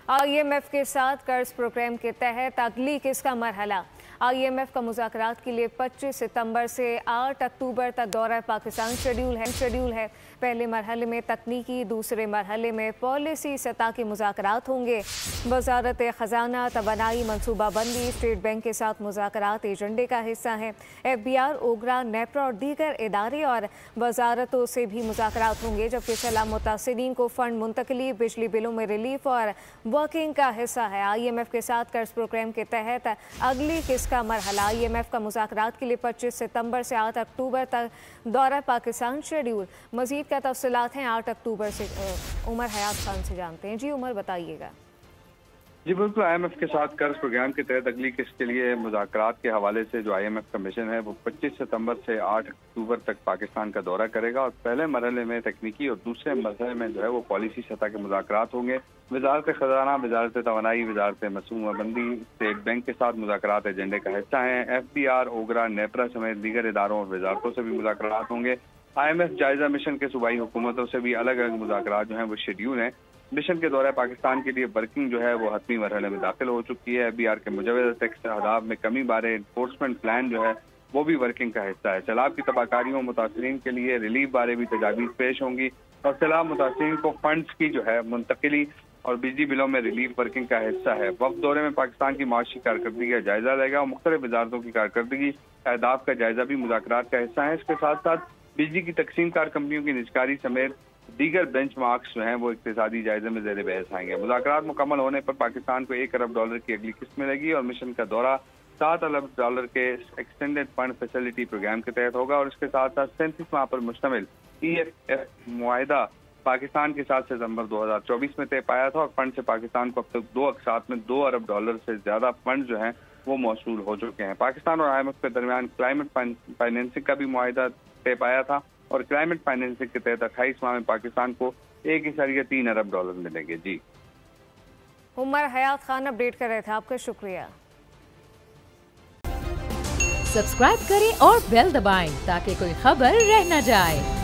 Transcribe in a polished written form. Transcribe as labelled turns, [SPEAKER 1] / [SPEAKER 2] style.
[SPEAKER 1] IMF के साथ कर्ज प्रोग्राम के तहत अगली किस्त का मरहला। IMF का मुज़ाकरात के लिए 25 सितंबर से 8 अक्टूबर तक दौरा पाकिस्तान शेड्यूल है। पहले मरहले में तकनीकी, दूसरे मरहले में पॉलिसी सतह के मुज़ाकरात होंगे। वज़ारत ख़जाना, तवानाई, मनसूबाबंदी, स्टेट बैंक के साथ मुज़ाकरात एजेंडे का हिस्सा हैं। FBR, ओगरा, नेपरा और दीगर इदारे और वजारतों से भी मुज़ाकरात होंगे, जबकि सैलाब मुतासिरीन को फ़ंड मुंतकली, बिजली बिलों में रिलीफ और वर्किंग का हिस्सा है। IMF के साथ कर्ज प्रोग्राम के तहत अगली किस्त का मरहला। IMF का मुज़ाकरात के लिए 25 सितंबर से 8 अक्टूबर तक दौरा पाकिस्तान शेड्यूल। मज़ीद क्या तफसीलात हैं 8 अक्टूबर से उमर हयात खान से जानते हैं। जी उमर, बताइएगा।
[SPEAKER 2] जी बिल्कुल, IMF के साथ कर्ज प्रोग्राम के तहत अगली किस्त के लिए मुज़ाकरात के हवाले से जो IMF का मिशन है वो 25 सितंबर से 8 अक्टूबर तक पाकिस्तान का दौरा करेगा और पहले मरहले में तकनीकी और दूसरे मरहले में जो है वो पॉलिसी सतह के मुज़ाकरात होंगे। वज़ारत ख़जाना, वज़ारत तवानाई, वज़ारत मनसूबाबंदी, स्टेट बैंक के साथ मुज़ाकरात एजेंडे का हिस्सा हैं। FBR, ओगरा, नेपरा समेत दीगर इदारों और वज़ारतों से भी मुज़ाकरात होंगे। IMF जायजा मिशन के सूबाई हुकूमतों से भी अलग अलग मुज़ाकरात जो हैं वो शेड्यूल हैं। मिशन के दौरान पाकिस्तान के लिए वर्किंग जो है वो हतमी मरहले में दाखिल हो चुकी है। FBR के मुजवज़ा टैक्स अहदाफ में कमी बारे इन्फोर्समेंट प्लान जो है वो भी वर्किंग का हिस्सा है। सैलाब की तबाहकारियों मुतासरीन के लिए रिलीफ बारे भी तजावीज़ पेश होंगी और सैलाब मुतासरीन को फंड्स की जो है मुंतकिली और बिजली बिलों में रिलीफ वर्किंग का हिस्सा है। वक्त दौरे में पाकिस्तान की माशी कारकर्दगी का जायजा लेगा और मुख्तलिफ वजारतों की कारकर्दगी अहदाफ का जायजा भी मुज़ाकरात का हिस्सा है। इसके साथ साथ बिजली की तकसीम कार कंपनियों की निजकारी समेत दीगर बेंचमार्क्स जो हैं वो इक्तिसादी जायजे में ज़ेर बहस आएंगे। मुज़ाकरात मुकम्मल होने पर पाकिस्तान को $1 अरब की अगली किस्त मिलेगी और मिशन का दौरा $7 अरब के एक्सटेंडेड फंड फैसिलिटी प्रोग्राम के तहत होगा और इसके साथ साथ 37 माह पर मुश्तमिल EFF मुआहिदा पाकिस्तान के साथ सितंबर 2024 में तय पाया था और फंड से पाकिस्तान को अब तक 2 अक़सात में $2 अरब से ज्यादा फंड जो हैं वो मौसूल हो चुके हैं। पाकिस्तान और IMF के दरमियान क्लाइमेट फाइनेंसिंग का भी मुआहिदा तय पाया था और क्लाइमेट फाइनेंसिंग के तहत 28 माह में पाकिस्तान को $1.3 अरब मिलेंगे। जी
[SPEAKER 1] उमर हयात खान अपडेट कर रहे थे, आपका शुक्रिया।
[SPEAKER 3] सब्सक्राइब करें और बेल दबाएं ताकि कोई खबर रह न जाए।